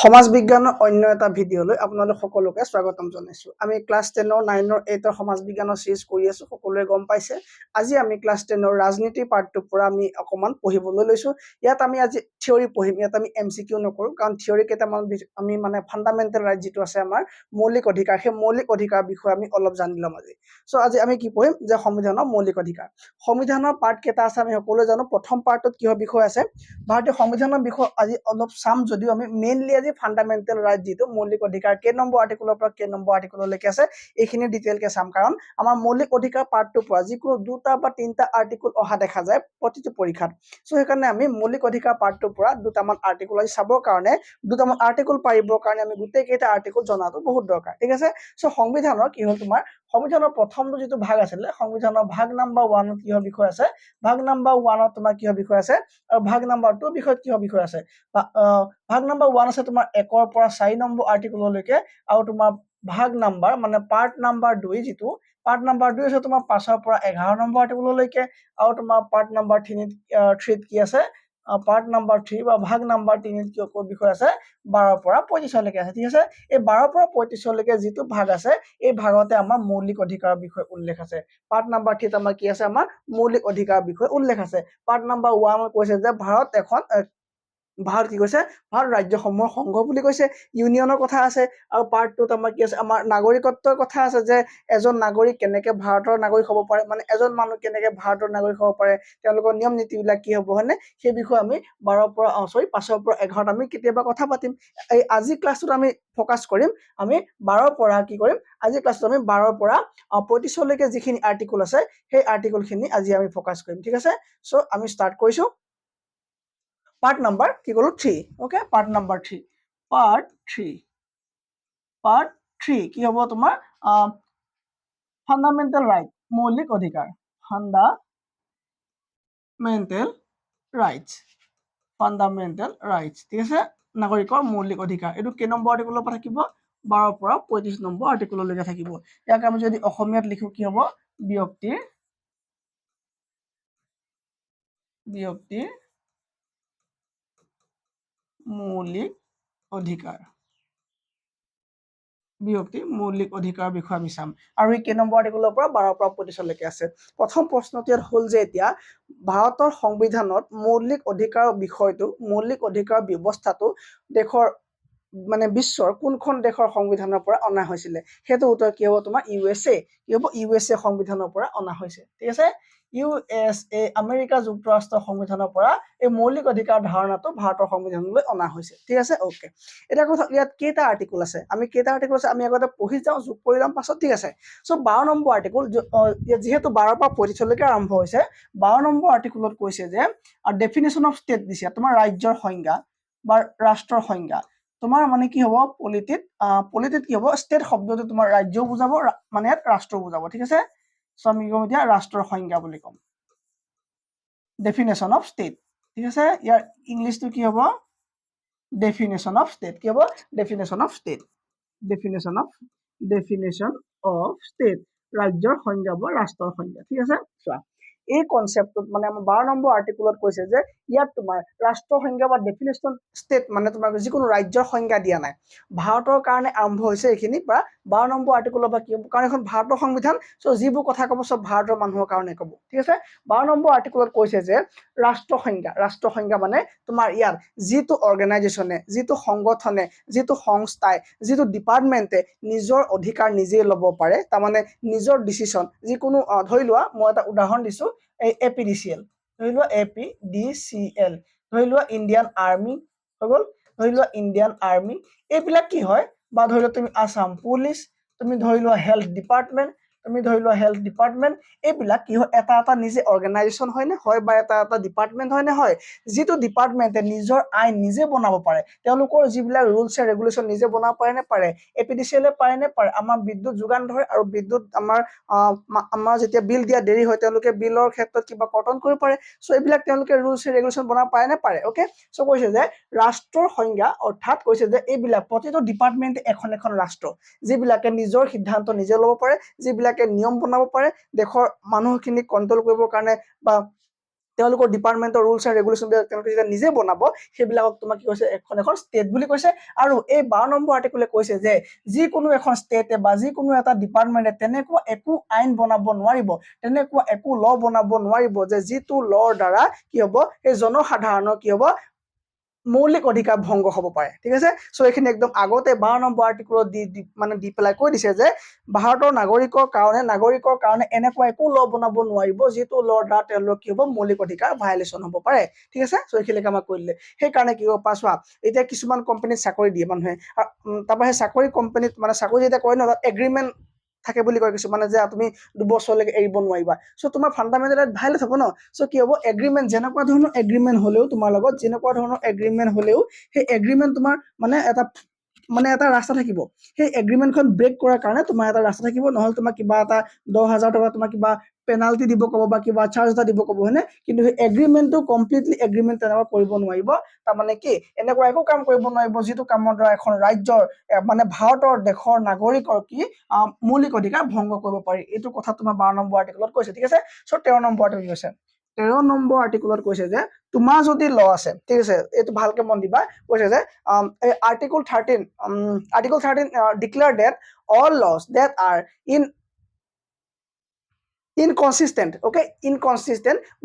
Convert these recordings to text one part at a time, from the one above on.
সমাজ বিজ্ঞানৰ অন্য এটা ভিডিঅ'লৈ আপোনালোক সকলোকে স্বাগতম জনাইছো। আমি ক্লাছ 10 ৰ 9 ৰ 8 ৰ সমাজ বিজ্ঞানৰ সিৰিজ কৰি আছো, সকলোৱে গম পাইছে। আজি আমি ক্লাছ 10 ৰ ৰাজনীতি পাৰ্টটোৰ পৰা আমি অকমান পঢ়িবলৈ লৈছো। ইয়াত আমি আজি থিয়ৰি পঢ়িম, ইয়াত আমি এমচিকিউ নকৰো, কাৰণ থিয়ৰি কেইটামান আমি ফাণ্ডামেণ্টেল ৰাইট যিটো আছে আমাৰ মৌলিক অধিকাৰ, সেই মৌলিক অধিকাৰৰ বিষয়ে আমি অলপ জানি ল'ম আজি। সো আজি আমি কি পঢ়িম যে সংবিধানৰ মৌলিক অধিকাৰ। সংবিধানৰ পাৰ্ট কেইটা আছে আমি সকলোৱে জানো। প্ৰথম পাৰ্টত কিহৰ বিষয় আছে, ভাৰতীয় সংবিধানৰ বিষয় আজি অলপ চাম, যদিও আমি মেইনলি আজি ফাণ্ডামেণ্টেল ৰাইট যিটো মৌলিক অধিকাৰ কেই নম্বৰ আৰ্টিকলৰ পৰা কেই নম্বৰ আৰ্টিকললৈকে আছে এইখিনি ডিটেইলকে চাম। কাৰণ আমাৰ মৌলিক অধিকাৰ পাৰ্টটোৰ পৰা যিকোনো দুটা বা তিনিটা আৰ্টিকল অহা দেখা যায় প্ৰতিটো পৰীক্ষাত। সো সেইকাৰণে আমি মৌলিক অধিকাৰ পাৰ্টটোৰ পৰা দুটামান আৰ্টিকল আজি চাবৰ কাৰণে, দুটামান আৰ্টিকল পাৰিবৰ কাৰণে আমি গোটেই কেইটা আৰ্টিকল জনাটো বহুত দৰকাৰ, ঠিক আছে। সো সংবিধানৰ কি হ'ল, তোমাৰ সংবিধানৰ প্ৰথমটো যিটো ভাগ আছিলে, সংবিধানৰ ভাগ নাম্বাৰ 1 কিহৰ বিষয় আছে, ভাগ নাম্বাৰ 1 তোমাৰ কিহৰ বিষয় আছে, আৰু ভাগ নাম্বাৰ 2 বিষয়ত কিহৰ বিষয় আছে। ভাগ নাম্বাৰ 1 আছে তোমাৰ 1 ৰ পৰা 4 নম্বৰ আৰ্টিকললৈকে, আৰু তোমাৰ ভাগ নাম্বাৰ মানে পাৰ্ট নাম্বাৰ 2 যিটো পাৰ্ট নাম্বাৰ 2 আছে তোমাৰ 5 ৰ পৰা 11 নম্বৰ আৰ্টিকললৈকে, আৰু তোমাৰ পাৰ্ট নাম্বাৰ 3 কি আছে, পাৰ্ট নাম্বাৰ 3 বা ভাগ নাম্বাৰ 3 কি বিষয় আছে 12 ৰ পৰা 25 লৈকে আছে, ঠিক আছে। এই 12 ৰ পৰা 25 লৈকে যিটো ভাগ আছে এই ভাগতে আমাৰ মৌলিক অধিকাৰৰ বিষয়ে উল্লেখ আছে। পাৰ্ট নাম্বাৰ 3 আমাৰ কি আছে, আমাৰ মৌলিক অধিকাৰৰ বিষয়ে উল্লেখ আছে। পাৰ্ট নাম্বাৰ 1 কৈছে যে ভাৰত কি কৈছে, ভাৰত ৰাজ্যসমূহৰ সংঘ বুলি কৈছে, ইউনিয়নৰ কথা আছে। আৰু পাৰ্ট 2 আমাৰ কি আছে, আমাৰ নাগৰিকত্বৰ কথা আছে, যে এজন নাগৰিক কেনেকে ভাৰতৰ নাগৰিক হ'ব পাৰে, মানে এজন মানুহ কেনেকে ভাৰতৰ নাগৰিক হ'ব পাৰে, তেওঁলোকৰ নিয়ম নীতিবিলাক কি হ'ব, হয়নে, সেই বিষয়ে আমি 5 ৰ পৰা 11 আমি কেতিয়াবা কথা পাতিম। এই আজি ক্লাছটোত আমি ফ'কাছ কৰিম, আমি 12 ৰ পৰা কি কৰিম, আজি ক্লাছটোত আমি 12 ৰ পৰা 25 লৈকে যিখিনি আৰ্টিকল আছে সেই আৰ্টিকলখিনি আজি আমি ফ'কাছ কৰিম, ঠিক আছে। সো আমি ষ্টাৰ্ট কৰিছো। পাৰ্ট নাম্বাৰ কি ক'লো 3, ওকে, পাৰ্ট নাম্বাৰ 3, পাৰ্ট 3 কি হ'ব তোমাৰ ফাণ্ডামেণ্টেল ৰাইট, মৌলিক অধিকাৰ, ফাণ্ডামেণ্টেল ৰাইটছ, ঠিক আছে, নাগৰিকৰ মৌলিক অধিকাৰ। এইটো কেই নম্বৰ আৰ্টিকলৰ পৰা থাকিব, 12 ৰ পৰা 35 নম্বৰ আৰ্টিকললৈকে থাকিব। ইয়াক আমি যদি অসমীয়াত লিখো কি হ'ব, ব্যক্তিৰ মৌলিক অধিকাৰ, ব্যক্তিৰ মৌলিক অধিকাৰৰ বিষয়ে আমি চাম। আৰু এই কেই নম্বৰ আৰ্টিকলৰ পৰা 12 ৰ পৰা 25 লৈকে আছে। প্ৰথম প্ৰশ্নটো ইয়াত হ'ল যে এতিয়া ভাৰতৰ সংবিধানত মৌলিক অধিকাৰৰ বিষয়টো, মৌলিক অধিকাৰৰ ব্যৱস্থাটো দেশৰ মানে বিশ্বৰ কোনখন দেশৰ সংবিধানৰ পৰা অনা হৈছিলে, সেইটো উত্তৰ কি হ'ব, তোমাৰ USA, কি হ'ব, USA সংবিধানৰ পৰা অনা হৈছে, ঠিক আছে। USA আমেৰিকা যুক্তৰাষ্ট্ৰৰ সংবিধানৰ পৰা এই মৌলিক অধিকাৰ ধাৰণাটো ভাৰতৰ সংবিধানলৈ অনা হৈছে, ঠিক আছে, ওকে। এতিয়া কথা, ইয়াত কেইটা আৰ্টিকল আছে, আমি কেইটা আৰ্টিকল আছে আমি আগতে পঢ়ি যাওঁ, যোগ কৰি ল'ম পাছত, ঠিক আছে। সো 12 নম্বৰ আৰ্টিকল, যিহেতু 12 ৰ পৰা 25 লৈকে আৰম্ভ হৈছে, 12 নম্বৰ আৰ্টিকলত কৈছে যে ডেফিনেশ্যন অফ ষ্টেট দিছে, তোমাৰ ৰাজ্যৰ সংজ্ঞা বা ৰাষ্ট্ৰৰ সংজ্ঞা। তোমাৰ মানে কি হ'ব, পলিটিত কি হ'ব, ষ্টেট শব্দটো তোমাৰ ৰাজ্যও বুজাব, মানে ইয়াত ৰাষ্ট্ৰ বুজাব, ঠিক আছে। সো আমি কম এতিয়া ৰাষ্ট্ৰৰ সংজ্ঞা বুলি ক'ম, ডেফিনেশ্যন অফ ষ্টেট, ঠিক আছে। ইয়াৰ ইংলিছটো কি হ'ব, ডেফিনেশ্যন অফ ষ্টেট, কি হ'ব, definition of state, definition of state, ৰাজ্যৰ সংজ্ঞা বা ৰাষ্ট্ৰৰ সংজ্ঞা, ঠিক আছে। চোৱা, এই কনচেপ্টত মানে আমাৰ 12 নম্বৰ আৰ্টিকলত কৈছে যে ইয়াত তোমাৰ ৰাষ্ট্ৰৰ সংজ্ঞা বা ডেফিনেশ্যন ষ্টেট মানে তোমাৰ যিকোনো ৰাজ্যৰ সংজ্ঞা দিয়া নাই। ভাৰতৰ কাৰণে আৰম্ভ হৈছে এইখিনি পৰা 12 নম্বৰ আৰ্টিকলৰ পৰা, কি কাৰণ এখন ভাৰতৰ সংবিধান, চ' যিবোৰ কথা ক'ব চব ভাৰতৰ মানুহৰ কাৰণে ক'ব, ঠিক আছে। 12 নম্বৰ আৰ্টিকলত কৈছে যে ৰাষ্ট্ৰ সংজ্ঞা মানে তোমাৰ ইয়াত যিটো অৰ্গেনাইজেশ্যনে, যিটো সংগঠনে, যিটো সংস্থাই, যিটো ডিপাৰ্টমেণ্টে নিজৰ অধিকাৰ নিজে ল'ব পাৰে, তাৰমানে নিজৰ ডিচিশ্যন, যিকোনো ধৰি লোৱা মই এটা উদাহৰণ দিছো, এই APDCL, ধৰি লোৱা APDCL, ধৰি লোৱা ইণ্ডিয়ান আৰ্মি হৈ গ'ল, ধৰি লোৱা ইণ্ডিয়ান আৰ্মি, এইবিলাক কি হয়, বা ধৰি লোৱা তুমি আছাম পুলিচ, তুমি ধৰি লোৱা হেল্থ ডিপাৰ্টমেণ্ট, এইবিলাক কি হয়, এটা এটা নিজে অৰ্গেনাইজেশ্যন হয় নে হয়, বা এটা এটা ডিপাৰ্টমেণ্ট হয় নে হয়, যিটো ডিপাৰ্টমেণ্টে নিজৰ আইন নিজে বনাব পাৰে, তেওঁলোকৰ যিবিলাক ৰুলছ এণ্ড ৰেগুলেশ্যন নিজে বনাব পাৰে নে পাৰে, APDCL পাৰে নে পাৰে, আমাৰ বিদ্যুৎ যোগান ধৰে, আৰু বিদ্যুৎ আমাৰ যেতিয়া বিল দিয়া দেৰি হয় তেওঁলোকে বিলৰ ক্ষেত্ৰত কিবা কৰ্তন কৰিব পাৰে। চ' এইবিলাক তেওঁলোকে ৰুলছ এণ্ড ৰেগুলেশ্যন বনাব পাৰে নে পাৰে, অ'কে। চ' কৈছে যে ৰাষ্ট্ৰৰ সংজ্ঞা, অৰ্থাৎ কৈছে যে এইবিলাক প্ৰতিটো ডিপাৰ্টমেণ্টে এখন এখন ৰাষ্ট্ৰ, যিবিলাকে নিজৰ সিদ্ধান্ত নিজে ল'ব পাৰে, যিবিলাকে নিয়ম বনাব পাৰে, দেশৰ মানুহখিনিক কণ্ট্ৰল কৰিবৰ কাৰণে বা তেওঁলোকৰ ডিপাৰ্টমেণ্টৰ ৰুলছ এণ্ড ৰেগুলেশ্যনবিলাক তেওঁলোকে যেতিয়া নিজে বনাব সেইবিলাকক তোমাক কি কৈছে এখন এখন ষ্টেট বুলি কৈছে আৰু এই 12 নম্বৰ আৰ্টিকলে কৈছে যে যিকোনো এখন ষ্টেটে বা যিকোনো এটা ডিপাৰ্টমেণ্টে তেনেকুৱা একো আইন বনাব নোৱাৰিব, তেনেকুৱা একো ল বনাব নোৱাৰিব যে যিটো লৰ দ্বাৰা কি হ'ব এই জনসাধাৰণৰ কি হ'ব মৌলিক অধিকাৰ ভংগ হ'ব পাৰে। ঠিক আছে, সো এইখিনি একদম আগতে 12 নম্বৰ আৰ্টিকলত দি পেলাই কৈ দিছে যে ভাৰতৰ নাগৰিকৰ কাৰণে এনেকুৱা একো ল বনাব নোৱাৰিব যিটো লৰ দ্বাৰা তেওঁলোকৰ কি হ'ব মৌলিক অধিকাৰ ভাইলেশ্যন হ'ব পাৰে। ঠিক আছে, সো এইখিনিকে আমাক কৈ দিলে। সেইকাৰণে কি হ'ব চোৱা, এতিয়া কিছুমান কোম্পানীত চাকৰি দিয়ে মানুহে, তাৰপৰা সেই চাকৰি কোম্পানীত মানে চাকৰি যেতিয়া কৰে ন তাত এগ্ৰিমেণ্ট থাকে বুলি কয় কিছুমানে যে তুমি 2 বছৰলৈকে এৰিব নোৱাৰিবা। সো তোমাৰ ফাণ্ডামেণ্টেল ৰাইট ভাইলেট হ'ব ন। সো কি হ'ব এগ্ৰিমেণ্ট যেনেকুৱা ধৰণৰ এগ্ৰিমেণ্ট হ'লেও তোমাৰ লগত যেনেকুৱা ধৰণৰ এগ্ৰিমেণ্ট হ'লেও সেই এগ্ৰিমেণ্ট তোমাৰ মানে এটা ৰাস্তা থাকিব। সেই এগ্ৰিমেণ্টখন ব্ৰেক কৰাৰ কাৰণে তোমাৰ এটা ৰাস্তা থাকিব, নহ'লে তোমাৰ কিবা এটা 10,000 টকা তোমাৰ কিবা পেনাল্টি দিব ক'ব বা কিবা চাৰ্জ এটা দিব ক'ব, হয়নে? কিন্তু সেই এগ্ৰিমেণ্টটো কমপ্লিটলি এগ্ৰিমেণ্ট তেনেকুৱা কৰিব নোৱাৰিব। তাৰমানে কি এনেকুৱা একো কাম কৰিব নোৱাৰিব যিটো কামৰ দ্বাৰা এখন ৰাজ্যৰ মানে ভাৰতৰ দেশৰ নাগৰিকৰ কি মৌলিক অধিকাৰ ভংগ কৰিব পাৰি। এইটো কথা তোমাৰ 12 নম্বৰ আৰ্টিকলত কৈছে। ঠিক আছে, সো 13 নম্বৰ আৰ্টিকল কৈছে 13 নম্বৰ আৰ্টিকলত কৈছে যে তোমাৰ যদি ল আছে, ঠিক আছে, এইটো ভালকে মন দিবা, কৈছে যে article 13 declare that all laws that are inconsistent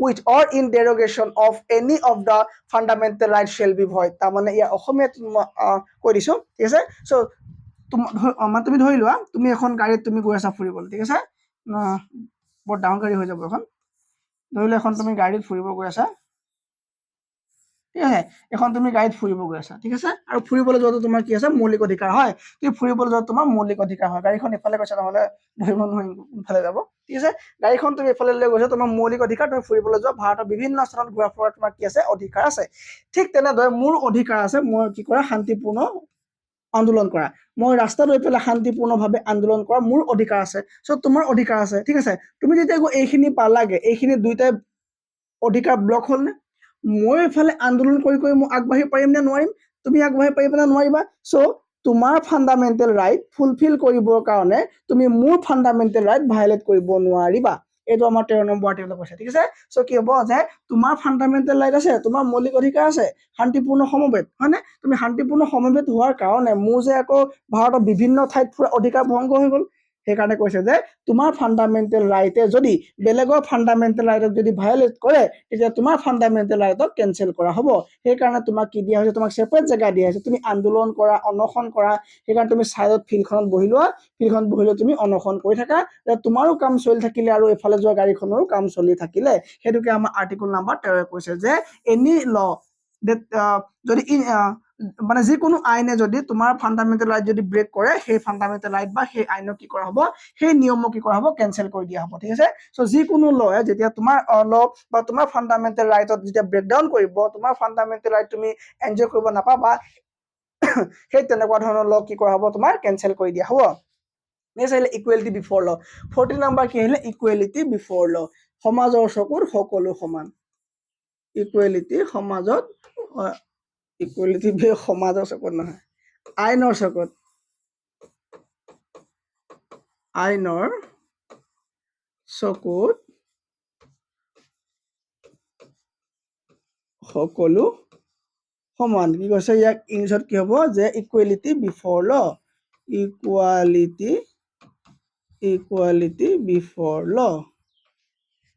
with or in derogation of any of the fundamental rights shall be void। তাৰমানে ইয়াৰ অসমীয়াত কৈ দিছো। ঠিক আছে, সো তুমি ধৰি লোৱা তুমি এখন গাড়ীত তুমি গৈ আছা ফুৰিবলৈ। ঠিক আছে, বৰ ডাঙৰ গাড়ী হৈ যাব এখন, ধৰি লোৱা এখন তুমি গাড়ীত ফুৰিব গৈ আছা। ঠিক আছে, এখন তুমি গাড়ীত ফুৰিব গৈ আছা। ঠিক আছে, আৰু ফুৰিবলৈ যোৱাটো তোমাৰ কি আছে মৌলিক অধিকাৰ হয়। তুমি ফুৰিবলৈ যোৱাটো তোমাৰ মৌলিক অধিকাৰ হয়। গাড়ীখন ইফালে গৈছা নহ'লে ধৰিব নোৱাৰিম কোনফালে যাব। ঠিক আছে, গাড়ীখন তুমি ইফালে লৈ গৈছা, তোমাৰ মৌলিক অধিকাৰ, তুমি ফুৰিবলৈ যোৱা, ভাৰতৰ বিভিন্ন স্থানত ঘূৰা ফুৰাৰ তোমাৰ কি আছে অধিকাৰ আছে। ঠিক তেনেদৰে মোৰ অধিকাৰ আছে মই কি কৰা শান্তিপূৰ্ণ আন্দোলন কৰা, মই ৰাস্তাত লৈ পেলাই শান্তিপূৰ্ণভাৱে আন্দোলন কৰা মোৰ অধিকাৰ আছে। সো তোমাৰ অধিকাৰ আছে। ঠিক আছে, তুমি যেতিয়া এইখিনি পালাগে, এইখিনি দুইটাই অধিকাৰ ব্লক হ'ল নে? মই এইফালে আন্দোলন কৰি মই আগবাঢ়িব পাৰিম নে নোৱাৰিম? তুমি আগবাঢ়িব পাৰিবা নে নোৱাৰিবা? সো তোমাৰ ফাণ্ডামেণ্টেল ৰাইট ফুলফিল কৰিবৰ কাৰণে তুমি মোৰ ফাণ্ডামেণ্টেল ৰাইট ভাইলেট কৰিব নোৱাৰিবা। এইটো আমাৰ 13 নম্বৰ আৰ্টিকলত কৈছে। ঠিক আছে, সো কি হ'ব যে তোমাৰ ফাণ্ডামেণ্টেল ৰাইট আছে, তোমাৰ মৌলিক অধিকাৰ আছে, শান্তিপূৰ্ণ সমবেত, হয়নে? তুমি শান্তিপূৰ্ণ সমবেত হোৱাৰ কাৰণে মোৰ যে আকৌ ভাৰতৰ বিভিন্ন ঠাইত পুৰা অধিকাৰ ভংগ হৈ গ'ল। সেইকাৰণে কৈছে যে তোমাৰ ফাণ্ডামেণ্টেল ৰাইটে যদি বেলেগৰ ফাণ্ডামেণ্টেল ৰাইটক যদি ভাইলেট কৰে তেতিয়া তোমাৰ ফাণ্ডামেণ্টেল ৰাইটক কেনচেল কৰা হ'ব। সেইকাৰণে তোমাক কি দিয়া হৈছে, তোমাক ছেপাৰেট জেগা দিয়া হৈছে, তুমি আন্দোলন কৰা, অনশন কৰা। সেইকাৰণে তুমি ছাইডত ফিল্ডখনত বহি লোৱা, ফিল্ডখন বহি লৈ তুমি অনশন কৰি থাকা, তোমাৰো কাম চলি থাকিলে আৰু এইফালে যোৱা গাড়ীখনৰো কাম চলি থাকিলে। সেইটোকে আমাৰ আৰ্টিকল নম্বৰ 13 কৈছে যে এনি ল যদি মানে যিকোনো আইনে যদি তোমাৰ ফাণ্ডামেণ্টেল ৰাইট যদি ব্ৰেক কৰে, সেই ফাণ্ডামেণ্টেল ৰাইট বা সেই আইনক কি কৰা হ'ব, সেই নিয়মক কি কৰা হ'ব, কেনচেল কৰি দিয়া হ'ব। ঠিক আছে, সো যিকোনো লয়ে যেতিয়া তোমাৰ ল বা তোমাৰ ফাণ্ডামেণ্টেল ৰাইটত যেতিয়া ব্ৰেকডাউন কৰিব, তোমাৰ ফাণ্ডামেণ্টেল ৰাইট তুমি এনজয় কৰিব নাপাবা, সেই তেনেকুৱা ধৰণৰ ল কি কৰা হ'ব, তোমাৰ কেনচেল কৰি দিয়া হ'ব। নেক্সট আহিলে ইকুৱেলিটি বিফৰ ল। 14 নম্বৰ কি আহিলে ইকুৱেলিটি বিফৰ ল, সমাজৰ চকুত সকলো সমান। ইকুৱেলিটি সমাজত ইকুৱেলিটি সমাজৰ চকুত নহয়, আইনৰ চকুত, আইনৰ চকুত সকলো সমান। কি কৈছে ইয়াক ইংলিছত কি হ'ব যে ইকুৱেলিটি বিফৰ ল, ইকুৱালিটি বিফৰ ল,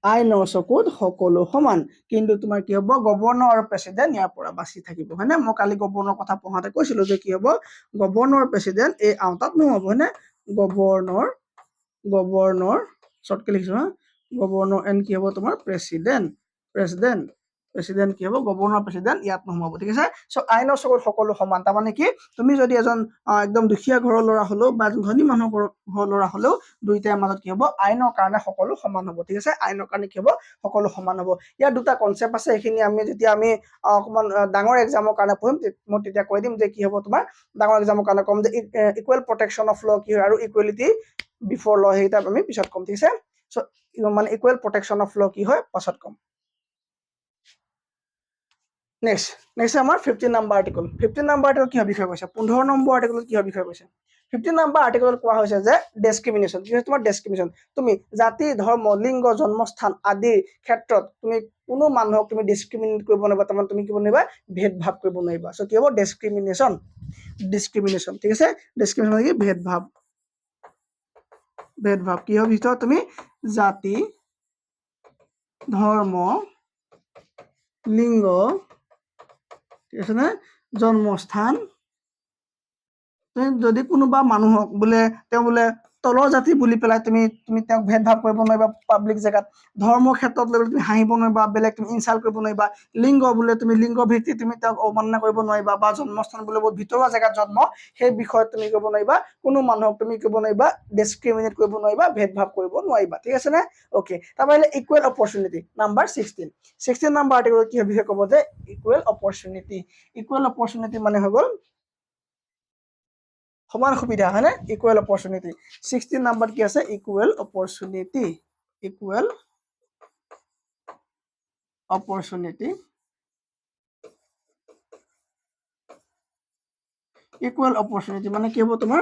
আইনৰ চকুত সকলো সমান। কিন্তু তোমাৰ কি হ'ব গভৰ্ণৰ আৰু প্ৰেচিডেণ্ট ইয়াৰ পৰা বাচি থাকিব, হয়নে? মই কালি গভৰ্ণৰ কথা পঢ়াতে কৈছিলো যে কি হ'ব গভৰ্ণৰ প্ৰেচিডেণ্ট এই আওতাত নহ'ব, হয়নে? গভৰ্ণৰ শ্বৰ্টকে লিখিছো হা, গভৰ্ণৰ এণ্ড কি হ'ব তোমাৰ প্ৰেচিডেণ্ট কি হ'ব গভৰ্ণৰ প্ৰেচিডেণ্ট ইয়াত নোহোমাব। ঠিক আছে, সো আইনৰ চকুত সকলো সমান। তাৰমানে কি তুমি যদি এজন একদম দুখীয়া ঘৰৰ ল'ৰা হ'লেও বা ধনী মানুহৰ ঘৰৰ ল'ৰা হ'লেও দুইটাৰ মাজত কি হ'ব আইনৰ কাৰণে সকলো সমান হ'ব। ঠিক আছে, আইনৰ কাৰণে কি হ'ব সকলো সমান হ'ব। ইয়াৰ দুটা কনচেপ্ট আছে, এইখিনি যেতিয়া আমি অকণমান ডাঙৰ এক্সামৰ কাৰণে পঢ়িম মই তেতিয়া কৈ দিম যে কি হ'ব তোমাৰ ডাঙৰ এক্সামৰ কাৰণে ক'ম যে ইকুৱেল প্ৰটেকশ্যন অফ ল কি হয় আৰু ইকুৱেলিটি বিফৰ ল সেইটা আমি পিছত ক'ম। ঠিক আছে, সো মানে ইকুৱেল প্ৰটেকশ্যন অফ ল কি হয় পাছত ক'ম। নেক্সট আমাৰ 15 নম্বৰ আৰ্টিকল। 15 নম্বৰ আৰ্টিকল কিহৰ বিষয়ে কৈছে? 15 নম্বৰ আৰ্টিকলত কিহৰ বিষয়ে কৈছে? 15 নম্বৰ আৰ্টিকলত কোৱা হৈছে যে ডিসক্ৰিমিনেশন কি হয় তোমাৰ ডিসক্ৰিমিনেশন তুমি জাতি ধৰ্ম লিংগ জন্মস্থান আদিৰ ক্ষেত্ৰত তুমি কোনো মানুহক তুমি ডিসক্ৰিমিনেট কৰিব নোৱাৰিবা তাৰমানে তুমি কি বনাইবা ভেদভাৱ কৰিব নোৱাৰিবা সো কি হ'ব ডিসক্ৰিমিনেশন ঠিক আছে ডিসক্ৰিমিনেশন কি ভেদভাৱ কি হ'ব ভিতৰত তুমি জাতি ধৰ্ম লিংগ ঠিক আছে না জন্মস্থান যদি কোনোবা মানুহক বোলে তেওঁ বোলে তলৰ জাতি বুলি পেলাই তুমি তেওঁক ভেদভাৱ কৰিব নোৱাৰিবা পাব্লিক জেগাত ধৰ্ম ক্ষেত্ৰত লৈ তুমি হাঁহিব নোৱাৰিবা বেলেগ তুমি ইনচাল্ট কৰিব নোৱাৰিবা লিংগ বোলে তুমি লিংগ ভিত্তি তুমি তেওঁক অৱমাননা কৰিব নোৱাৰিবা বা জন্মস্থান বোলে বহুত ভিতৰুৱা জেগাত জন্ম সেই বিষয়ত তুমি কৰিব নোৱাৰিবা কোনো মানুহক তুমি কৰিব নোৱাৰিবা ডিসক্ৰিমিনেট কৰিব নোৱাৰিবা ভেদভাৱ কৰিব নোৱাৰিবা ঠিক আছে নে ওকে তাৰপৰা ইকুৱেল অপৰচুনিটি নাম্বাৰ 16 নম্বৰ আৰ্টিকলত কি বিষয় ক'ব যে ইকুৱেল অপৰচুনিটি মানে হৈ গ'ল সমান সুবিধা হয় না ইকুৱেল অপৰচুনিটি 16 নাম্বাৰ কি আছে ইকুৱেল অপৰচুনিটি ইকুৱেল অপৰচুনিটি মানে কি হ'ব তোমাৰ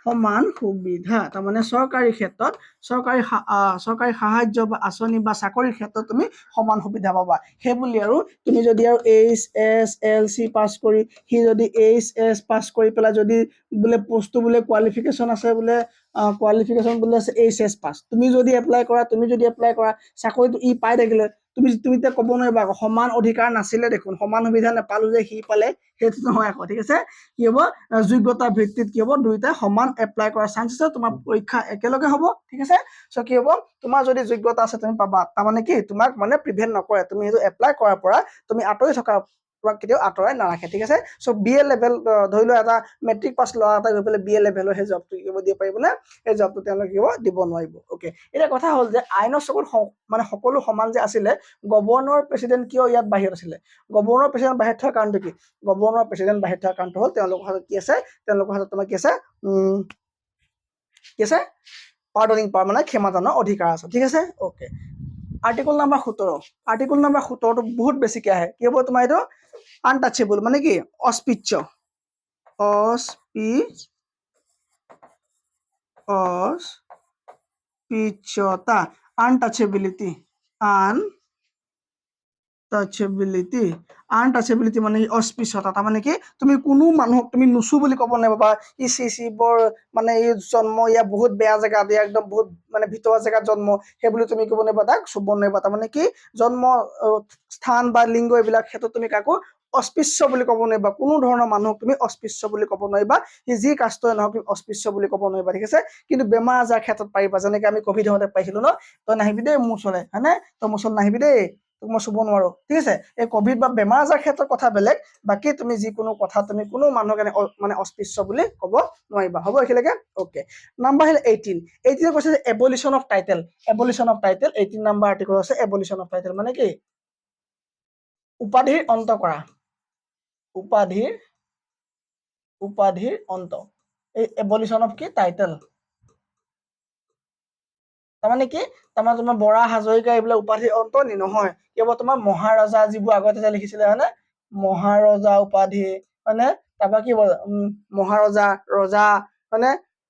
সমান সুবিধা তাৰমানে চৰকাৰী ক্ষেত্ৰত চৰকাৰী সাহায্য বা আঁচনি বা চাকৰিৰ ক্ষেত্ৰত তুমি সমান সুবিধা পাবা সেই বুলি আৰু তুমি যদি আৰু HSLC পাস কৰি হি যদি HS পাস কৰি পেলাই যদি বোলে পোষ্টটো বোলে কোৱালিফিকেশন আছে বোলে কোৱালিফিকেশন বোলে আছে HS পাস তুমি যদি এপ্লাই কৰা চাকৰিটো ই পাই থাকিলে তুমি এতিয়া ক'ব নোৱাৰিবা সমান অধিকাৰ নাছিলে দেখোন সমান সুবিধা নাপালো যে হি পালে সেইটো নহয় আকৌ ঠিক আছে কি হ'ব যোগ্যতা ভিত্তিত কি হ'ব দুইটা সমান এপ্লাই কৰাৰ চান্স আছে তোমাৰ পৰীক্ষা একেলগে হ'ব ঠিক আছে সো কি হ'ব তোমাৰ যদি যোগ্যতা আছে তুমি পাবা তাৰমানে কি তোমাক মানে প্ৰিভেন্ট নকৰে তুমি সেইটো এপ্লাই কৰাৰ পৰা তুমি আঁতৰি থকা তোমাক কেতিয়াও আঁতৰাই নাৰাখে ঠিক আছে সো BA লেভেল ধৰি লোৱা এটা মেট্ৰিক পাছ ল'ৰা এটা গৈ পেলাই BA লেভেলৰ সেই জবটো কি দিব পাৰিব না এই জবটো তেওঁলোকে দিব নোৱাৰিব ওকে এটা কথা হ'ল যে আইনৰ চকুত মানে সকলো সমান যে আছিলে গভৰ্ণৰ প্ৰেসিডেন্ট কিয় ইয়াত বাহিৰত আছিলে গভৰ্ণৰ প্ৰেসিডেন্ট বাহিৰত থকাৰ কাৰণটো কি গভৰ্ণৰ প্ৰেসিডেন্ট বাহিৰত থকাৰ কাৰণটো হ'ল তেওঁলোকৰ হাতত কি আছে তোমাৰ কি আছে পাৰ্ডনিং পাৱাৰ মানে ক্ষমাদানৰ অধিকাৰ আছে ঠিক আছে ওকে আৰ্টিকল নাম্বাৰ 17 টো বহুত বেছিকে আহে কি হ'ব তোমাৰ এইটো আনটাচেবল মানে কি অস্পৃশ্যতা আনটাচেবিলিটি মানে অস্পৃশ্যতা তাৰমানে কি তুমি কোনো মানুহক তুমি নুচু বুলি ক'ব নোৱাৰিবা ইচি বৰ মানে এই জন্ম ইয়া বহুত বেয়া জেগাত একদম বহুত মানে ভিতৰুৱা জেগাত জন্ম সেই বুলি তুমি ক'ব নোৱাৰিবা তাক চুব নোৱাৰিবা তাৰমানে কি জন্ম স্থান বা লিংগ এইবিলাক ক্ষেত্ৰত তুমি কাকো অস্পৃশ্য বুলি ক'ব নোৱাৰিবা কোনো ধৰণৰ মানুহক তুমি অস্পৃশ্য বুলি ক'ব নোৱাৰিবা যি কাষ্টই নহওক তুমি অস্পৃশ্য বুলি ক'ব নোৱাৰিবা ঠিক আছে কিন্তু বেমাৰ আজাৰ ক্ষেত্ৰত পাৰিবা যেনেকৈ আমি কোভিড হওঁতে পাইছিলো ন তই নাহিবি দেই মোৰ ওচৰলৈ হয়নে তই মোৰ ওচৰত নাহিবি দেই তোক মই চুব নোৱাৰো ঠিক আছে এই কোভিড বা বেমাৰ আজাৰ ক্ষেত্ৰৰ কথা বেলেগ বাকি তুমি যিকোনো কথা তুমি কোনো মানুহক মানে অস্পৃশ্য বুলি ক'ব নোৱাৰিবা হ'ব এখিলৈকে ওকে নাম্বাৰ হ'ল 18 কৈছে যে এবলিশ্যন অফ টাইটেল 18 নাম্বাৰ আৰ্টিকল আছে এবলিশ্যন অফ টাইটেল মানে কি উপাধিৰ অন্ত কৰা উপাধিৰ অন্ত এই এবলিশ্যন অফ কি টাইটেল তাৰমানে কি তোমাৰ বৰা হাজৰিকা এইবিলাক উপাধিৰ অন্ত নহয় কেৱল তোমাৰ মহাৰজা যিবোৰ আগতে লিখিছিলে হয়নে মহাৰজা উপাধি মানে তাৰপৰা কি মহাৰজা ৰজা মানে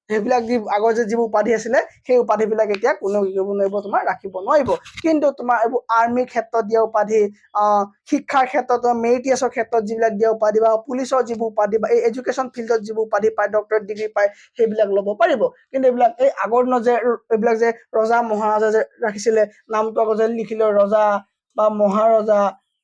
সেইবিলাক আগৰ যে যিবোৰ উপাধি আছিলে সেই উপাধি বিলাক এতিয়া কোনেও কি কৰিব নোৱাৰিব তোমাৰ ৰাখিব নোৱাৰিব কিন্তু তোমাৰ এইবোৰ আৰ্মিৰ ক্ষেত্ৰত দিয়া উপাধি শিক্ষাৰ ক্ষেত্ৰত মেৰিটিয়াছৰ ক্ষেত্ৰত যিবিলাক দিয়া উপাধি বা পুলিচৰ যিবোৰ উপাধি বা এই এডুকেশ্যন ফিল্ডত যিবোৰ উপাধি পায় ডক্টৰেট ডিগ্ৰী পায় সেইবিলাক ল'ব পাৰিব কিন্তু এইবিলাক এই আগৰ দিনত যে এইবিলাক যে ৰজা মহাৰজা যে ৰাখিছিলে নামটো আগত যে লিখিলে ৰজা বা মহাৰজা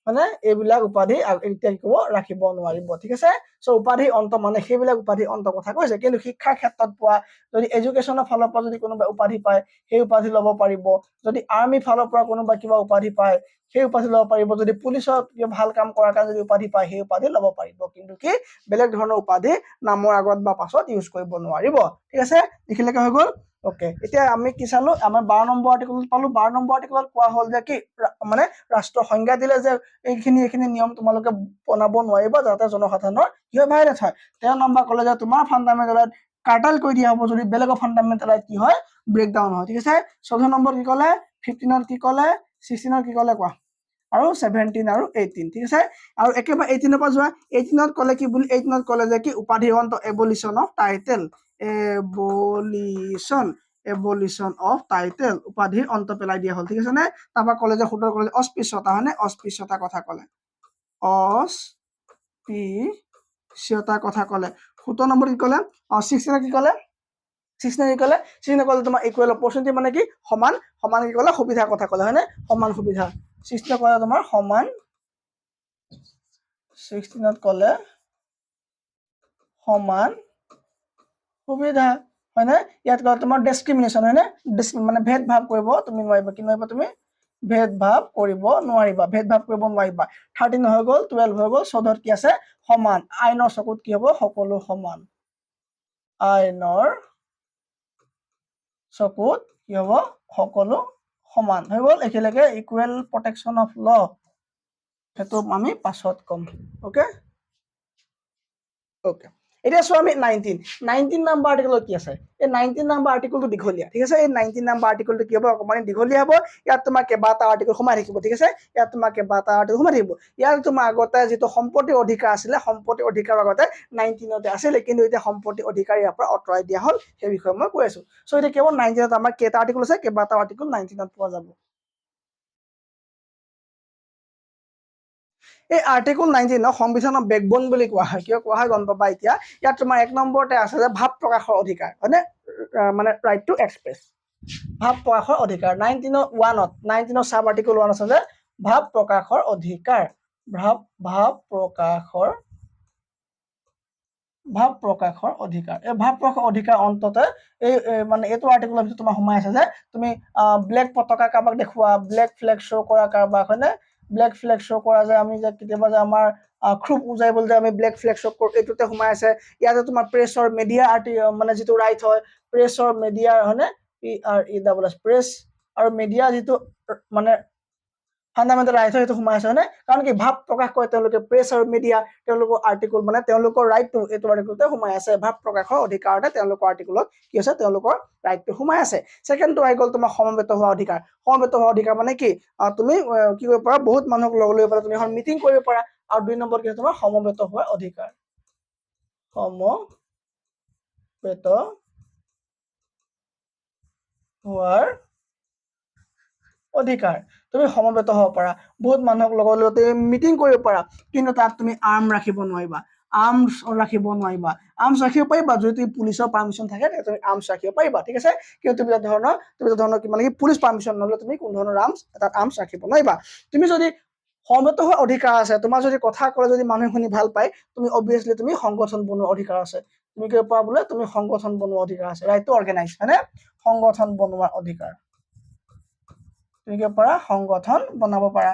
মানে এইবিলাক উপাধি এতিয়া কি ক'ব ৰাখিব নোৱাৰিব ঠিক আছে সো উপাধি অন্ত মানে সেইবিলাক উপাধি অন্ত কথা কৈছে কিন্তু শিক্ষাৰ ক্ষেত্ৰত পোৱা যদি এডুকেশ্যনৰ ফালৰ পৰা যদি কোনোবা উপাধি পায় সেই উপাধি ল'ব পাৰিব যদি আৰ্মি ফালৰ পৰা কোনোবা কিবা উপাধি পায় সেই উপাধি ল'ব পাৰিব যদি পুলিচৰ ভাল কাম কৰাৰ কাৰণে যদি উপাধি পায় সেই উপাধি ল'ব পাৰিব কিন্তু কি বেলেগ ধৰণৰ উপাধি নামৰ আগত বা পাছত ইউজ কৰিব নোৱাৰিব ঠিক আছে এইখিলৈকে হৈ গ'ল ওকে এতিয়া আমি কি চালো আমাৰ 12 নম্বৰ আৰ্টিকল পালো 12 নম্বৰ আৰ্টিকলত কোৱা হ'ল যে কি মানে ৰাষ্ট্ৰ সংজ্ঞা দিলে যে এইখিনি নিয়ম তোমালোকে বনাব নোৱাৰিবা যাতে জনসাধাৰণৰ কি হয় ভাইৰাছ হয় 13 নম্বৰ ক'লে যে তোমাৰ ফাণ্ডামেণ্টেলত কাৰ্টাল কৰি দিয়া হ'ব যদি বেলেগৰ ফাণ্ডামেণ্টেলত কি হয় ব্ৰেকডাউন হয় ঠিক আছে 14 নম্বৰ কি ক'লে 15ত কি ক'লে 16ত কি ক'লে কোৱা আৰু 17 আৰু 18 ঠিক আছে আৰু একেবাৰে 18 পৰা যোৱা 18 ক'লে কি বুলি 18 ক'লে যে কি উপাধি অন্ত এবলিশ্যন অফ টাইটেল এবলিশ্যন অফ টাইটেল উপাধিৰ অন্ত পেলাই দিয়া হ'ল ঠিক আছে নে তাৰপৰা ক'লে যে 17 ক'লে অস্পৃশ্যতা হয়নে অস্পৃশ্যতাৰ কথা ক'লে অস্পৃশ্যতাৰ কথা ক'লে 17 নম্বৰ কি ক'লে 16 কি ক'লে 16 কি ক'লে 16 ক'লে তোমাৰ ইকুৱেল অপৰচুনিটি মানে কি সমান সমান কি ক'লে সুবিধাৰ কথা ক'লে হয়নে সমান সুবিধা 16 ক'লে তোমাৰ সমান 16 ক'লে সমান সুবিধা হয়নে ইয়াত ক'লে তোমাৰ ডিসক্ৰিমিনেশ্যন হয়নে মানে ভেদভাৱ কৰিব তুমি নোৱাৰিবা কি নোৱাৰিবা তুমি ভেদভাৱ কৰিব নোৱাৰিবা 13 হৈ গ'ল 12 হৈ গ'ল 14 কি আছে সমান আইনৰ চকুত কি হ'ব সকলো সমান আইনৰ চকুত কি হ'ব সকলো সমান হৈ গ'ল একেলগে ইকুৱেল প্ৰটেকশ্যন অফ ল সেইটো আমি পাছত কম ওকে ওকে এতিয়া চোৱা আমি 19 নম্বৰ আৰ্টিকলত কি আছে এই 19 নম্বৰ আৰ্টিকলটো দীঘলীয়া ঠিক আছে এই 19 নম্বৰ আৰ্টিকলটো কি হ'ব অকমান দীঘলীয়া হ'ব ইয়াত তোমাৰ কেইবাটা আৰ্টিকল সোমাই থাকিব ঠিক আছে ইয়াত তোমাৰ কেইবাটা আৰ্টিকল সোমাই থাকিব ইয়াত তোমাৰ আগতে যিটো সম্পত্তি অধিকাৰ আছিলে সম্পত্তি অধিকাৰ আগতে 19তে আছিলে কিন্তু এতিয়া সম্পত্তি অধিকাৰ ইয়াৰ পৰা আঁতৰাই দিয়া হ'ল সেই বিষয়ে মই কৈ আছো সো এতিয়া কেৱল 19ত আমাৰ কেইটা আৰ্টিকল আছে কেইবাটা আৰ্টিকল 19ত পোৱা যাব এই আৰ্টিকল 19 সংবিধানৰ বেকবোন বুলি কোৱা হয় কিয় কোৱা হয় গম পাবা এতিয়া ইয়াত তোমাৰ 1 নম্বৰতে আছে যে ভাৱ প্ৰকাশৰ অধিকাৰ হয়নে মানে ৰাইট টু এক্সপ্ৰেছ ভাৱ প্ৰকাশৰ অধিকাৰ 19 সাব আৰ্টিকল 1 আছে যে ভাৱ প্ৰকাশৰ অধিকাৰ ভাৱ প্ৰকাশৰ অধিকাৰ এই ভাৱ প্ৰকাশৰ অধিকাৰ অন্ততে এই মানে এইটো আৰ্টিকলৰ ভিতৰত তোমাৰ সোমাই আছে যে তুমি ব্লেক পতাকা কাবাক দেখুৱা ব্লেক ফ্লেগ শ্ব' কৰা কাৰবাক হয়নে ব্লেক ফ্লেগ শ্ব' কৰা যে আমি যে কেতিয়াবা যে আমাৰ খুব উজাইবল যে আমি ব্লেক ফ্লেগ শ্ব' কৰোঁ এইটোতে সোমাই আছে ইয়াতে তোমাৰ প্ৰেছৰ মিডিয়া মানে যিটো ৰাইট হয় প্ৰেছৰ মিডিয়াৰ হয়নে PRESS প্ৰেছ আৰু মিডিয়া যিটো মানে ফান্ডামেন্টাল ৰাইট হয় সেইটো সোমাই আছে হয়নে কাৰণ কি ভাৱ প্ৰকাশ কৰে তেওঁলোকে প্ৰেছ আৰু মিডিয়া তেওঁলোকৰ আৰ্টিকল মানে তেওঁলোকৰ ৰাইটটো এইটো আৰ্টিকলতে সোমাই আছে ভাৱ প্ৰকাশৰ অধিকাৰতে তেওঁলোকৰ আৰ্টিকলত কি আছে তেওঁলোকৰ ৰাইটটো সোমাই আছে ছেকেণ্ডটো আহি গ'ল তোমাৰ সমবেত হোৱা অধিকাৰ মানে কি তুমি কি কৰিব পাৰা বহুত মানুহক লগ লৈ পাৰা তুমি এখন মিটিং কৰিব পাৰা আৰু 2 নম্বৰ কি তোমাৰ সমবেত হোৱা অধিকাৰ সমবেত হোৱাৰ অধিকাৰ তুমি সমবেত হ'ব পাৰা বহুত মানুহক লগত লৈ তুমি মিটিং কৰিব পাৰা কিন্তু তাত তুমি আৰ্ম ৰাখিব নোৱাৰিবা আৰ্মছ ৰাখিব পাৰিবা যদি তুমি পুলিচৰ পাৰমিশন থাকে তুমি আৰ্মছ ৰাখিব পাৰিবা ঠিক আছে কিন্তু তুমি ধৰণৰ কি মানে কি পুলিচ পাৰমিশন নহলে তুমি কোন ধৰণৰ আৰ্মছ ৰাখিব নোৱাৰিবা তুমি যদি সমবেত হোৱা অধিকাৰ আছে তোমাৰ যদি কথা ক'লে যদি মানুহে শুনি ভাল পায় তুমি অবভিয়াছলি তুমি সংগঠন বনোৱাৰ অধিকাৰ আছে তুমি কি পাৰা বোলে তুমি সংগঠন বনোৱাৰ অধিকাৰ আছে ৰাইট টু অৰ্গেনাইজ হয়নে সংগঠন বনোৱাৰ অধিকাৰ তুমি কি পাৰা সংগঠন বনাব পাৰা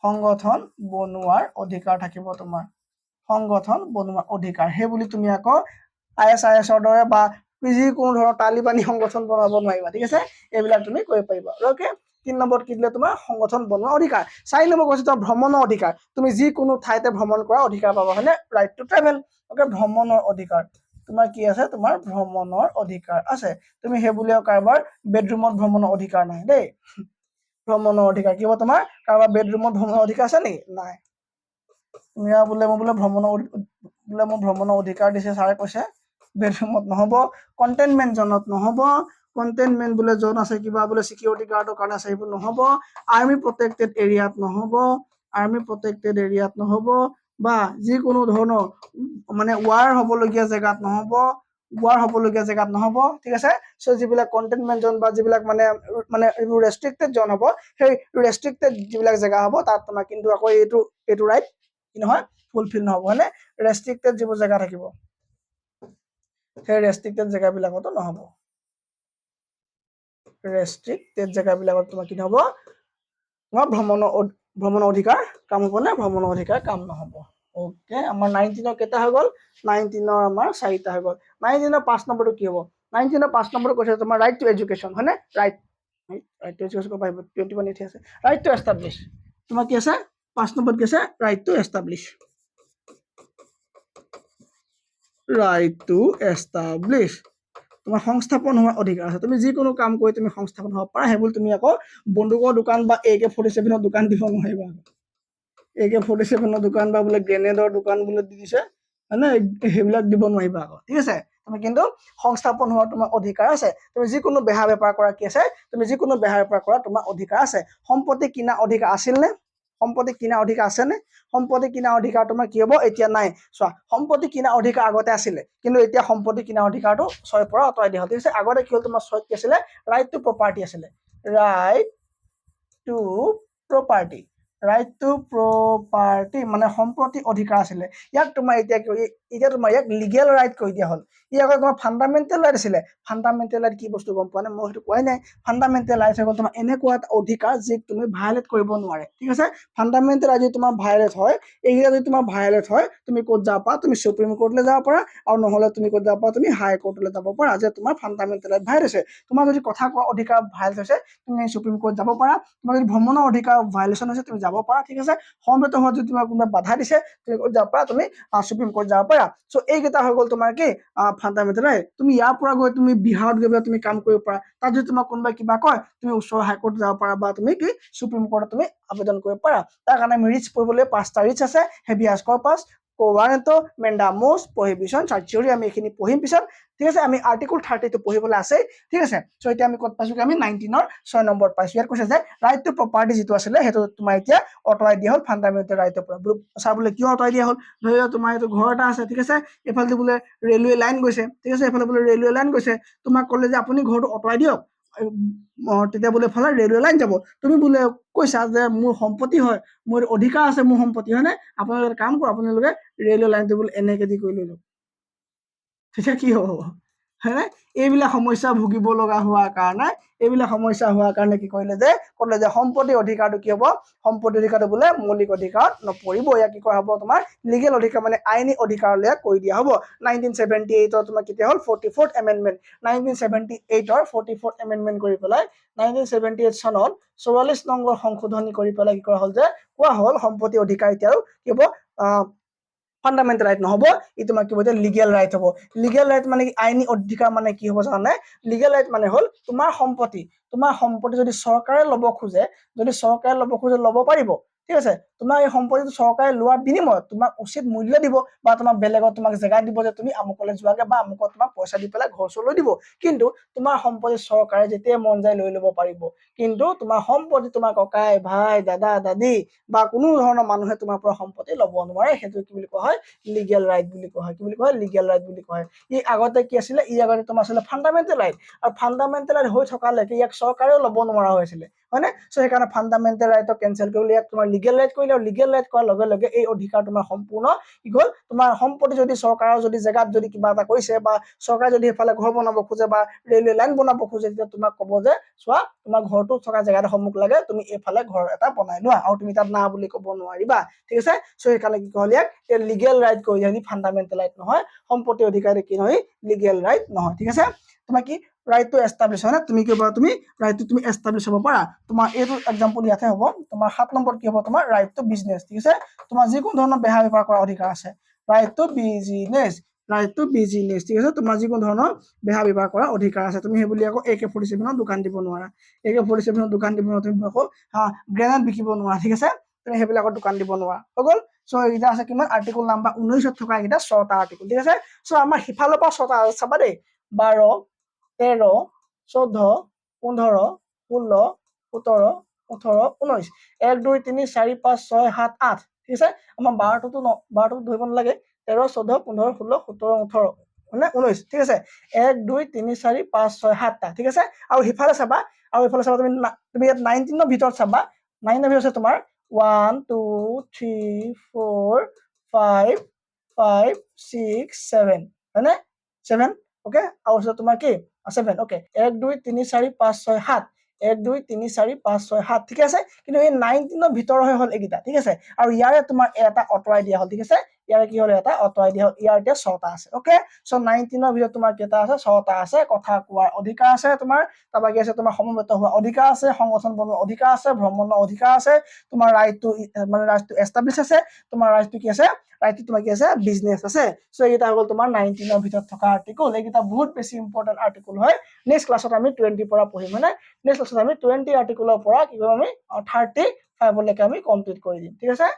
সংগঠন বনোৱাৰ অধিকাৰ থাকিব তোমাৰ সংগঠন বনোৱাৰ অধিকাৰ সেই বুলি তুমি আকৌ ISISৰ দৰে বা যিকোনো ধৰণৰ তালিবানী সংগঠন বনাব নোৱাৰিবা ঠিক আছে এইবিলাক তুমি কৰিব পাৰিবা ওকে 3 নম্বৰত কি দিলে তোমাৰ সংগঠন বনোৱাৰ অধিকাৰ 4 নম্বৰ কৈছে তোমাৰ ভ্ৰমণৰ অধিকাৰ তুমি যিকোনো ঠাইতে ভ্ৰমণ কৰাৰ অধিকাৰ পাবা হয়নে ৰাইট টু ট্ৰেভেল ওকে ভ্ৰমণৰ অধিকাৰ তোমাৰ কি আছে তোমাৰ ভ্ৰমণৰ অধিকাৰ আছে তুমি সেই বুলি কাৰোবাৰ বেডৰুমত ভ্ৰমণৰ অধিকাৰ নাই দেই ভ্ৰমণৰ অধিকাৰ কি হ'ব তোমাৰ কাৰোবাৰ বেডৰুমত ভ্ৰমণৰ অধিকাৰ আছে নেকি নাই তুমি বোলে মই বোলে ভ্ৰমণৰ অধিকাৰ দিছে ছাৰে কৈছে বেডৰুমত নহ'ব কণ্টেইনমেণ্ট জোনত নহ'ব কণ্টেইনমেণ্ট বোলে জোন আছে কিবা বোলে সিকিউৰিটি গাৰ্ডৰ কাৰণে আছে সেইবোৰ নহ'ব আৰ্মি প্ৰটেক্টেড এৰিয়াত নহ'ব বা যিকোনো ধৰণৰ মানে ৱাৰ হ'বলগীয়া জেগাত নহ'ব ঠিক আছে সো যিবিলাক কণ্টেইনমেণ্ট জোন বা যিবিলাক মানে ৰেষ্ট্ৰিক্টেড জোন হ'ব সেই ৰেষ্ট্ৰিক্টেড যিবিলাক জেগা হ'ব তাত তোমাৰ কিন্তু আকৌ এইটো ৰাইট কি নহয় ফুলফিল নহ'ব হয়নে ৰেষ্ট্ৰিক্টেড যিবোৰ জেগা থাকিব সেই ৰেষ্ট্ৰিক্টেড জেগাবিলাকতো নহ'ব ৰেষ্ট্ৰিক্টেড জেগাবিলাকত তোমাৰ কি নহ'ব তোমাৰ ভ্ৰমণৰ অধিকাৰ কাম হ'ব নে ভ্ৰমণৰ অধিকাৰ কাম নহ'ব ওকে আমাৰ 19 কেইটা হৈ গ'ল 19 আমাৰ 4টা হৈ গ'ল 19 5 নম্বৰটো কি হ'ব 19 5 নম্বৰটো কৈছে তোমাৰ ৰাইট টু এডুকেশ্যন হয়নে ৰাইট টু এডুকেশ্যন পাব 21 আছে ৰাইট টু এষ্টাব্লিছ তোমাৰ কি আছে 5 নম্বৰত কি আছে ৰাইট টু এষ্টাব্লিছ তোমাৰ সংস্থাপন হোৱাৰ অধিকাৰ আছে তুমি যিকোনো কাম কৰি তুমি সংস্থাপন হ'ব পাৰা সেইবোৰ তুমি আকৌ বন্দুকৰ দোকান বা AK-47 দোকান দিব নোৱাৰিবা AK-47 দোকান বা বোলে গ্ৰেনেডৰ দোকান বোলে দি দিছে হয়নে সেইবিলাক দিব নোৱাৰিবা আকৌ ঠিক আছে তুমি কিন্তু সংস্থাপন হোৱাৰ তোমাৰ অধিকাৰ আছে তুমি যিকোনো বেহা বেপাৰ কৰা কি আছে তুমি যিকোনো বেহা বেপাৰ কৰা তোমাৰ অধিকাৰ আছে সম্পত্তি কিনা অধিকাৰ আছিল নে সম্পত্তি কিনা অধিকাৰ আছে নে সম্পত্তি কিনা অধিকাৰ তোমাৰ কি হ'ব এতিয়া নাই চোৱা সম্পত্তি কিনা অধিকাৰ আগতে আছিলে কিন্তু এতিয়া সম্পত্তি কিনা অধিকাৰটো 6 পৰা আঁতৰাই দিয়া হ'ল ঠিক আছে আগতে কি হ'ল তোমাৰ 6 কি আছিলে ৰাইট টু প্ৰপাৰ্টি আছিলে right to property right to property মানে সম্পত্তি অধিকাৰ আছিলে ইয়াক তোমাৰ এতিয়া তোমাৰ ইয়াক লিগেল ৰাইট কৈ দিয়া হ'ল ইয়াক তোমাৰ ফান্ডামেন্টাল ৰাইট আছিলে ফান্ডামেন্টাল ৰাইট কি বস্তু গম পোৱা নাই মই সেইটো কোৱাই নাই ফান্ডামেন্টাল ৰাইট হ'ল তোমাৰ এনেকুৱা এটা অধিকাৰ যি তুমি ভায়োলেট কৰিব নোৱাৰে ঠিক আছে ফান্ডামেন্টাল ৰাইট যদি তোমাৰ ভায়োলেট হয় এইয়া যদি তোমাৰ ভায়োলেট হয় তুমি ক'ত যাব পাৰা তুমি সুপ্ৰিম কোৰ্টলৈ যাব পাৰা আৰু নহলে তুমি ক'ত যাব পাৰা তুমি হাই কোৰ্টলৈ যাব পাৰা যে তোমাৰ ফান্ডামেন্টাল ৰাইট ভায়োলেট হৈছে তোমাৰ যদি কথা কোৱা অধিকাৰ ভায়োলেট হৈছে তুমি সুপ্ৰিম কোৰ্ট যাব পাৰা তোমাৰ যদি ভ্ৰমণৰ অধিকাৰ ভায়োলেশ্যন হৈছে তুমি যাব পাৰা ঠিক আছে সমবেত হোৱা যদি তোমাৰ কোনোবা বাধা দিছে তুমি ক'ত যাব পাৰা তুমি সুপ্ৰিম কোৰ্ট যাব পাৰা সো এইকেইটা হৈ গ'ল তোমাৰ কি ফান্ডামেন্টাল ৰাইট তুমি ইয়াৰ পৰা গৈ তুমি বিহাৰত গৈ তুমি কাম কৰিব পাৰা তাত যদি তোমাক কোনোবা কিবা কয় তুমি ওচৰৰ হাই কোৰ্ট যাব পাৰা বা তুমি কি সুপ্ৰিম কোৰ্টত তুমি আবেদন কৰিব পাৰা তাৰ কাৰণে আমি ৰিটছ পঢ়িবলৈ 5টা ৰিটছ আছে হেভিয়াছ কৰ্পাছ কোৱাৰেণ্টো মেণ্ডামোছ প্ৰহিবিশ্যন চাৰ্চিউৰি আমি এইখিনি পঢ়িম পিছত ঠিক আছে আমি আৰ্টিকল 32 পঢ়িবলৈ আছে ঠিক আছে সো এতিয়া আমি ক'ত পাইছো আমি 19ৰ 6 নম্বৰ পাইছো ইয়াত কৈছে যে ৰাইট টু প্ৰপাৰ্টি যেটো আছিলে হেতু তোমাৰ এতিয়া অটৰাই দিয়া হ'ল ফান্ডামেন্টাল ৰাইটৰ পৰা চাহ বোলে কিয় অটৰাই দিয়া হ'ল ধৰি লোৱা তোমাৰ এইটো ঘৰ এটা আছে ঠিক আছে এফালে বোলে ৰেলৱে লাইন গৈছে ঠিক আছে এফালে বোলে ৰেলৱে লাইন গৈছে তোমাক ক'লে যে আপুনি ঘৰটো অটৰাই দিয়ক তেতিয়া বোলে ফালে ৰেলৱে লাইন যাব তুমি বোলে কৈছা যে মোৰ সম্পত্তি হয় মোৰ অধিকাৰ আছে মোৰ সম্পত্তি হয়নে আপোনালোকে কাম কৰক আপোনালোকে ৰেলৱে লাইনটো বোলে এনেকে দি কৰি লৈ লওক তেতিয়া কি হ'ব হয়নে এইবিলাক সমস্যা ভুগিব লগা হোৱাৰ কাৰণে কি কৰিলে যে ক'লে যে সম্পত্তি অধিকাৰটো কি হ'ব সম্পত্তি অধিকাৰটো বোলে মৌলিক অধিকাৰত নপৰিব ইয়াক কি কৰা হ'ব তোমাৰ লিগেল অধিকাৰ মানে আইনী অধিকাৰলৈ কৰি দিয়া হ'ব 1978 তোমাৰ কেতিয়া হ'ল 44th এমেন্ডমেন্ট 1978 44th এমেন্ডমেন্ট কৰি পেলাই 1978 চনত 44 নম্বৰ সংশোধনী কৰি পেলাই কি কৰা হ'ল যে কোৱা হ'ল সম্পত্তি অধিকাৰ এতিয়াও কি হ'ব ফান্ডামেন্টাল ৰাইট নহব ই তোমাৰ কি হ'ব লিগেল ৰাইট হ'ব লিগেল ৰাইট মানে কি আইনী অধিকাৰ মানে কি হ'ব জানানে লিগেল ৰাইট মানে হ'ল তোমাৰ সম্পত্তি যদি চৰকাৰে ল'ব খোজে ল'ব পাৰিব ঠিক আছে তোমাৰ এই সম্পত্তিটো চৰকাৰে লোৱাৰ বিনিময়ত তোমাক উচিত মূল্য দিব বা তোমাক বেলেগত তোমাক জেগা দিব যে তুমি আমুকলৈ যোৱাগে বা আমুকত তোমাক পইচা দি পেলাই ঘৰ চলৈ দিব কিন্তু তোমাৰ সম্পত্তি চৰকাৰে যেতিয়া মন যায় লৈ ল'ব পাৰিব কিন্তু তোমাৰ সম্পত্তি তোমাৰ ককাই ভাই দাদা দাদি বা কোনো ধৰণৰ মানুহে তোমাৰ পৰা সম্পত্তি ল'ব নোৱাৰে সেইটো কি বুলি কোৱা হয় লিগেল ৰাইট বুলি কোৱা হয় কি বুলি কোৱা লিগেল ৰাইট বুলি কোৱা হয় ই আগতে কি আছিলে আগতে তোমাৰ আছিলে ফান্ডামেন্টাল ৰাইট আৰু ফান্ডামেন্টাল ৰাইট হৈ থকালৈকে ইয়াক চৰকাৰেও ল'ব নোৱাৰা হৈছিলে হয়নে সো সেইকাৰণে ফান্ডামেন্টাল ৰাইটক কেনসেল কৰিলে ইয়াক তোমাৰ লিগেল ৰাইট কৰিলে আৰু লিগেল ৰাইট কৰাৰ লগে লগে এই অধিকাৰ তোমাৰ সম্পূৰ্ণ কি গ'ল তোমাৰ সম্পত্তি যদি চৰকাৰৰ যদি জেগাত যদি কিবা এটা কৰিছে বা চৰকাৰে যদি এফালে ঘৰ বনাব খোজে বা ৰেলৱে লাইন বনাব খোজে তেতিয়া তোমাক ক'ব যে চোৱা তোমাৰ ঘৰটো থকা জেগাত সন্মুখ লাগে তুমি এইফালে ঘৰ এটা বনাই লোৱা আৰু তুমি তাত না বুলি ক'ব নোৱাৰিবা ঠিক আছে সো সেইকাৰণে কি ক'লে ইয়াক লিগেল ৰাইট কৰি দিয়া ফান্ডামেন্টাল ৰাইট নহয় সম্পত্তি অধিকাৰী কি নহয় লিগেল ৰাইট নহয় ঠিক আছে তোমাৰ কি ৰাইট টু এষ্টাব্লিছ হয় না তুমি কি পাৰা তুমি ৰাইট টু তুমি এষ্টাব্লিছ হ'ব পাৰা তোমাৰ এইটো এক্সাম্পল ইয়াতে হ'ব তোমাৰ 7 নম্বৰ কি হ'ব তোমাৰ ৰাইট টু বিজনেছ ঠিক আছে তোমাৰ যিকোনো ধৰণৰ বেহা বেপাৰ কৰাৰ অধিকাৰ আছে ৰাইট টু বিজনেছ ঠিক আছে তোমাৰ যিকোনো ধৰণৰ বেহা বেপাৰ কৰাৰ অধিকাৰ আছে তুমি সেই বুলি আকৌ AK-47 দোকান দিব নোৱাৰা AK-47 দোকান দিব নোৱাৰা তুমি আকৌ গ্ৰেনেড বিকিব নোৱাৰা ঠিক আছে তুমি সেইবিলাকৰ দোকান দিব নোৱাৰা হৈ গ'ল সো এইটা আছে কিমান আৰ্টিকল নাম্বাৰ 19 থকা এইটা 6টা আৰ্টিকল ঠিক আছে সো আমাৰ হিফালৰ পৰা 6টা চাবা দেই 12 13 14 15 16 17 18 19 1 2 3 4 5 6 7 8 ঠিক আছে আমাৰ 12টো ধৰিব নালাগে 13 14 15 16 17 18 মানে 19 ঠিক আছে 1 2 3 4 5 6 7টা ঠিক আছে আৰু হিফালে চাবা তুমি ইয়াত 19ৰ ভিতৰত চাবা 9ৰ ভিতৰত আছে তোমাৰ 1 2 3 4 5 5 6 7 হয়নে 7 ওকে আৰু তোমাৰ কি 7 ওকে 1 2 3 4 5 6 7 1 2 3 4 5 6 7 ঠিক আছে কিন্তু এই 19ৰ ভিতৰ হৈ হ'ল এইকেইটা ঠিক আছে আৰু ইয়াৰে তোমাৰ এটা অটৰাই দিয়া হ'ল ঠিক আছে ইয়াৰে কি হ'ল এটা অটৰাই দিয়া হ'ল ইয়াৰ এতিয়া 6টা আছে ওকে সো 19ৰ ভিতৰত তোমাৰ কেইটা আছে 6টা আছে কথা কোৱাৰ অধিকাৰ আছে তোমাৰ তাৰপা কি আছে তোমাৰ সমবেত হোৱা অধিকাৰ আছে সংগঠন বনোৱাৰ অধিকাৰ আছে ভ্ৰমণৰ অধিকাৰ আছে তোমাৰ ৰাইট টু মানে ৰাইট টু এষ্টাব্লিছ আছে তোমাৰ ৰাইট টু কি আছে ৰাইট টু তোমাৰ কি আছে বিজনেছ আছে সো এইটা হ'ল তোমাৰ 19ৰ ভিতৰত থকা আৰ্টিকল এইটা বহুত বেছি ইম্পৰ্টেন্ট আৰ্টিকল হয় নেক্সট ক্লাছত আমি 20 পৰা পঢ়িম মানে নেক্সট ক্লাছত আমি 20 আৰ্টিকলৰ পৰা কি কৰিম আমি 35 লৈকে আমি কমপ্লিট কৰি দিম ঠিক আছে